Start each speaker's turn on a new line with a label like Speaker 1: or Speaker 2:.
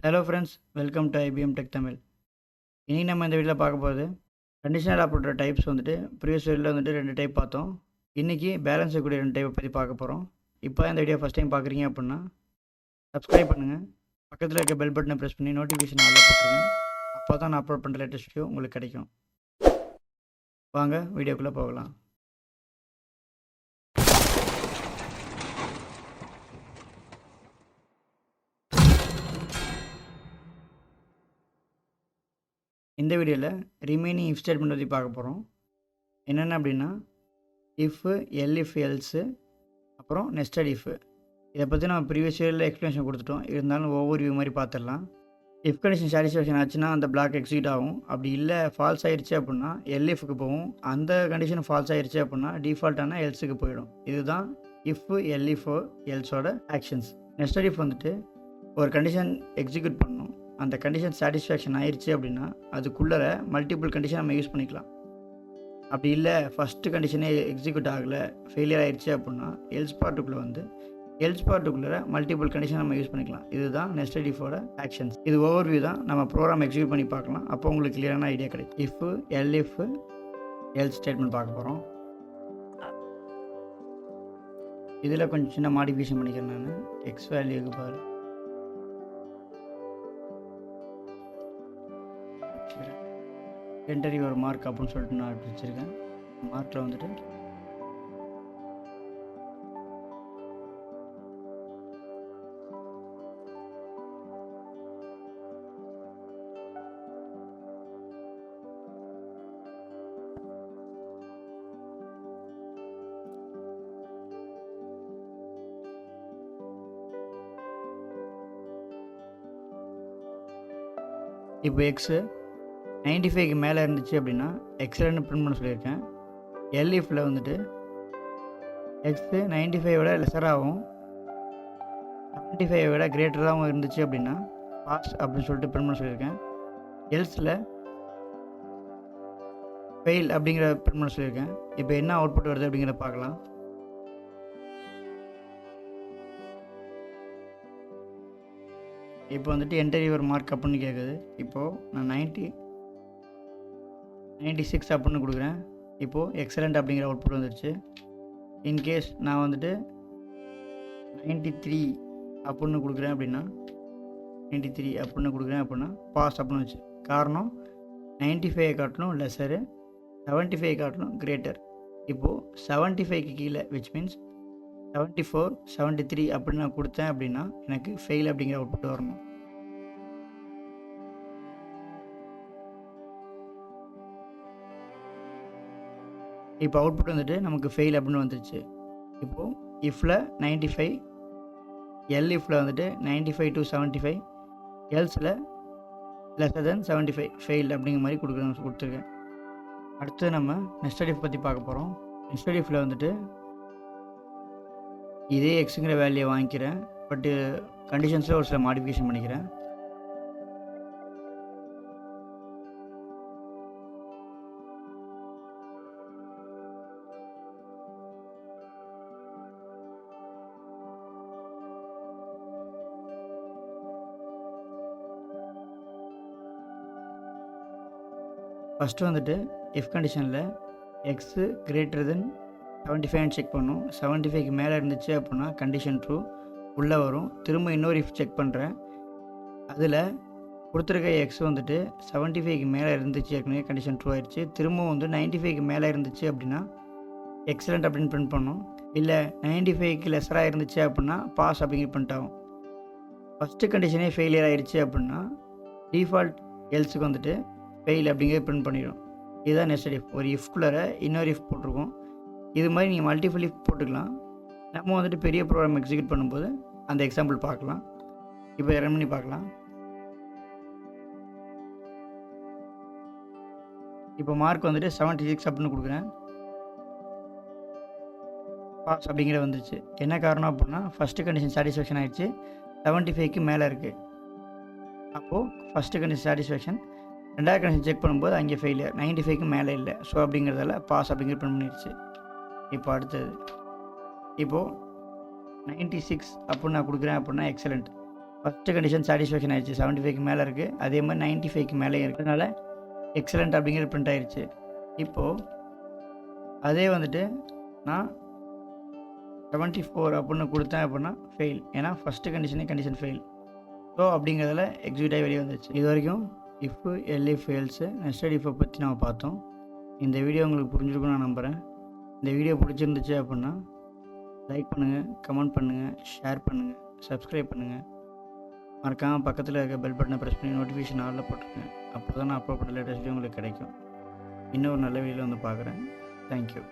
Speaker 1: Hello friends, welcome to IBM Tech Tamil. இன்னைக்கு நம்ம இந்த வீடியோல பார்க்க போகிறது கண்டிஷனல் ஆப்பரேட்டர் டைப்ஸ் ப்ரீவியஸ் வீடியோவில் 2 டைப் பார்த்தோம். இன்னைக்கு பேலன்ஸ் இருக்கக்கூடிய 2 டைப்பை பற்றி பார்க்க போகிறோம். இப்போ இந்த வீடியோ ஃபஸ்ட் டைம் பார்க்குறீங்க அப்படின்னா சப்ஸ்கிரைப் பண்ணுங்கள், பக்கத்தில் இருக்க பெல் பட்டனை ப்ரெஸ் பண்ணி நோட்டிஃபிகேஷன் ஆல்ல போட்டுருங்க. அப்போ தான் நான் அப்லோட் பண்ணுற லேட்டஸ்ட் வீடியோ உங்களுக்கு கிடைக்கும். வாங்க வீடியோக்குள்ளே போகலாம். இந்த வீடியோவில் ரிமைனிங் இஃப் ஸ்டேட்மெண்ட் பற்றி பார்க்க போகிறோம். என்னென்ன அப்படின்னா இஃப், எல்இஃப், எல்ஸு, அப்புறம் நெஸ்டட் இஃப். இதை பற்றி நம்ம ப்ரீவியஸ் இயரில் எக்ஸ்ப்ளனேஷன் கொடுத்துட்டோம். இருந்தாலும் ஒவ்வொரு வியூ மாதிரி பார்த்துடலாம். இஃப் கண்டிஷன் சாட்டிஸ்ஃபேக்ஷன் ஆச்சுன்னா அந்த பிளாக் எக்ஸிக்யூட் ஆகும். அப்படி இல்லை ஃபால்ஸ் ஆகிடுச்சு அப்படின்னா எல்இஃப்க்கு போகும். அந்த கண்டிஷன் ஃபால்ஸ் ஆகிடுச்சு அப்படின்னா டிஃபால்ட்டான எல்ஸுக்கு போயிடும். இதுதான் இஃப், எல்இஃப், எல்ஸோட ஆக்ஷன்ஸ். நெஸ்டட் இஃப் ஒரு கண்டிஷன் எக்ஸிக்யூட் பண்ணணும். அந்த கண்டிஷன் சாட்டிஸ்ஃபேக்ஷன் ஆயிடுச்சு அப்படின்னா அதுக்குள்ளே மல்டிபிள் கண்டிஷன் நம்ம யூஸ் பண்ணிக்கலாம். அப்படி இல்லை ஃபஸ்ட்டு கண்டிஷனே எக்ஸிக்யூட் ஆகலை, ஃபெயிலியர் ஆயிடுச்சு அப்படின்னா எல்ஸ் பார்ட்டுக்குள்ளே மல்டிபிள் கண்டிஷன் நம்ம யூஸ் பண்ணிக்கலாம். இதுதான் நெஸ்டட் இஃபோட ஆக்ஷன்ஸ். இது ஓவர்வியூ தான். நம்ம ப்ரோக்ராம் எக்ஸிக்யூட் பண்ணி பார்க்கலாம். அப்போ உங்களுக்கு கிளியரான ஐடியா கிடைக்கும். இஃப், எல்இஃப், எல்ஸ் ஸ்டேட்மெண்ட் பார்க்க போகிறோம். இதில் கொஞ்சம் சின்ன மாடிஃபிகேஷன் பண்ணிக்கிறேன். நான் எக்ஸ் வேல்யூக்கு பாரு என்டர் யுவர் மார்க் அப்படின்னு சொல்லிட்டு நான் வச்சுருக்கேன். மார்க்கில் இப்போ எக்ஸு 95க்கு மேலே இருந்துச்சு அப்படின்னா எக்ஸலன்ட் பிரிண்ட் பண்ண சொல்லியிருக்கேன். எல்இஃபில் எக்ஸு 95 லெஸராகவும் 75 கிரேட்டராகவும் இருந்துச்சு அப்படின்னா பாஸ் அப்படின்னு சொல்லிட்டு பிரிண்ட் பண்ண சொல்லியிருக்கேன். எல்ஸில் ஃபெயில் அப்படிங்கிற பிரிண்ட் பண்ண சொல்லியிருக்கேன். இப்போ என்ன அவுட்புட் வருது அப்படிங்கிறத பார்க்கலாம். இப்போ என்டர் யுவர் மார்க் அப்படின்னு கேட்குது. இப்போது நான் 96 அப்படின்னு கொடுக்குறேன். இப்போது எக்ஸலண்ட் அப்படிங்கிற அவுட்புட் வந்துடுச்சு. இன்கேஸ் நான் 93 அப்படின்னு கொடுக்குறேன் அப்படின்னா 93 அப்படின்னு கொடுக்குறேன் அப்படின்னா பாஸ் அப்படின்னு வச்சு. காரணம் 95 காட்டணும் லெஸரு, 75 காட்டணும் கிரேட்டர். இப்போது 75க்கு கீழே விச் மீன்ஸ் 74, 73 அப்படின்னு நான் கொடுத்தேன் அப்படின்னா எனக்கு ஃபெயில் அப்படிங்கிற அவுட்புட் வரணும். இப்போ அவுட்புட் நமக்கு ஃபெயில் அப்படின்னு வந்துருச்சு. இப்போது இஃப்பில் 95, எல்இஃபில் 95 to 75, எல்ஸில் லெஸர் தென் 75 ஃபெயில் அப்படிங்கிற மாதிரி கொடுத்துருக்கேன். அடுத்து நம்ம நெஸ்டட் இஃப் பற்றி பார்க்க போகிறோம். நெஸ்டட் இஃபில் இதே எக்ஸுங்கிற வேல்யூயை வாங்கிக்கிறேன். பட்டு கண்டிஷன்ஸில் ஒரு சில மாடிஃபிகேஷன் பண்ணிக்கிறேன். ஃபஸ்ட்டு இஃப் கண்டிஷனில் எக்ஸு கிரேட்டர் தென் 75 செக் பண்ணும். 75க்கு மேலே இருந்துச்சு அப்படின்னா கண்டிஷன் ட்ரூ உள்ளே வரும். திரும்ப இன்னொரு இஃப் செக் பண்ணுறேன். அதில் கொடுத்துருக்க எக்ஸ் 75க்கு மேலே இருந்துச்சு, ஏற்கனவே கண்டிஷன் ட்ரூ ஆயிடுச்சு. திரும்ப 95க்கு மேலே இருந்துச்சு அப்படின்னா எக்ஸலண்ட் அப்படின்னு பிரிண்ட் பண்ணும். இல்லை 95க்கு லெஸராக இருந்துச்சு அப்படின்னா பாஸ் அப்படிங்கிற பிரிண்ட் ஆகும். ஃபஸ்ட்டு கண்டிஷனே ஃபெயிலியர் ஆகிடுச்சு அப்படின்னா டிஃபால்ட் எல்ஸுக்கு ஃபெயில் அப்படிங்கிறது பிரிண்ட் பண்ணிடும். இதுதான் நெஸ்டட் இஃப். ஒரு இஃப்குள்ளே இன்னொரு இஃப் போட்டிருக்கோம். இது மாதிரி நீங்கள் மல்டிபிள் இஃப் போட்டுக்கலாம். நம்ம பெரிய ப்ரோக்ராம் எக்ஸிக்யூட் பண்ணும்போது அந்த எக்ஸாம்பிள் பார்க்கலாம். இப்போ ரன் பண்ணி பார்க்கலாம். இப்போ மார்க் 76 அப்படின்னு கொடுக்குறேன். பாஸ் அப்படிங்கிற வந்துருச்சு. என்ன காரணம் அப்படின்னா ஃபஸ்ட்டு கண்டிஷன் சாட்டிஸ்ஃபேக்ஷன் ஆகிடுச்சு, 75க்கு மேலே இருக்குது. அப்போது ஃபஸ்ட்டு கண்டிஷன் சாட்டிஸ்ஃபேக்ஷன், ரெண்டாவது கண்டிஷன் செக் பண்ணும்போது அங்கே ஃபெயிலியர், 95க்கு மேலே இல்லை. ஸோ அப்படிங்கிறதால பாஸ் அப்படிங்கிற பிரிண்ட் பண்ணிடுச்சு. இப்போ அடுத்தது இப்போது 96 அப்படின்னு நான் கொடுக்குறேன் அப்படின்னா எக்ஸலண்ட். ஃபஸ்ட்டு கண்டிஷன் சாட்டிஸ்ஃபேக்ஷன் ஆயிடுச்சு. 75க்கு மேலே இருக்குது. அதே மாதிரி 95க்கு மேலேயும் இருக்குது. அதனால் எக்ஸலண்ட் அப்படிங்கிறது பிரிண்ட் ஆயிடுச்சு. இப்போது அதே வந்துட்டு நான் 74 அப்படின்னு கொடுத்தேன் அப்படின்னா ஃபெயில். ஏன்னா ஃபஸ்ட்டு கண்டிஷன் ஃபெயில். ஸோ அப்படிங்கிறதுல எக்ஸிக்யூட் ஆகி வெளியே வந்துச்சு. இது வரைக்கும் இஃப், எல்இஃப், எல்ஸு, நெஸ்டட் இஃப்பை பற்றி நம்ம பார்த்தோம். இந்த வீடியோ உங்களுக்கு புரிஞ்சிருக்குன்னு நான் நம்புகிறேன். இந்த வீடியோ பிடிச்சிருந்துச்சு அப்படின்னா லைக் பண்ணுங்கள், கமெண்ட் பண்ணுங்கள், ஷேர் பண்ணுங்கள், சப்ஸ்கிரைப் பண்ணுங்கள். மறக்காமல் பக்கத்தில் இருக்க பெல் பட்டனை ப்ரெஸ் பண்ணி நோட்டிஃபிகேஷன் ஆலில் போட்டுருங்க. அப்போ தான் நான் அப்லோட் பண்ண லேட்டஸ்ட் வீடியோ உங்களுக்கு கிடைக்கும். இன்னொரு நல்ல வீடியோவில் வந்து பார்க்குறேன். தேங்க்யூ.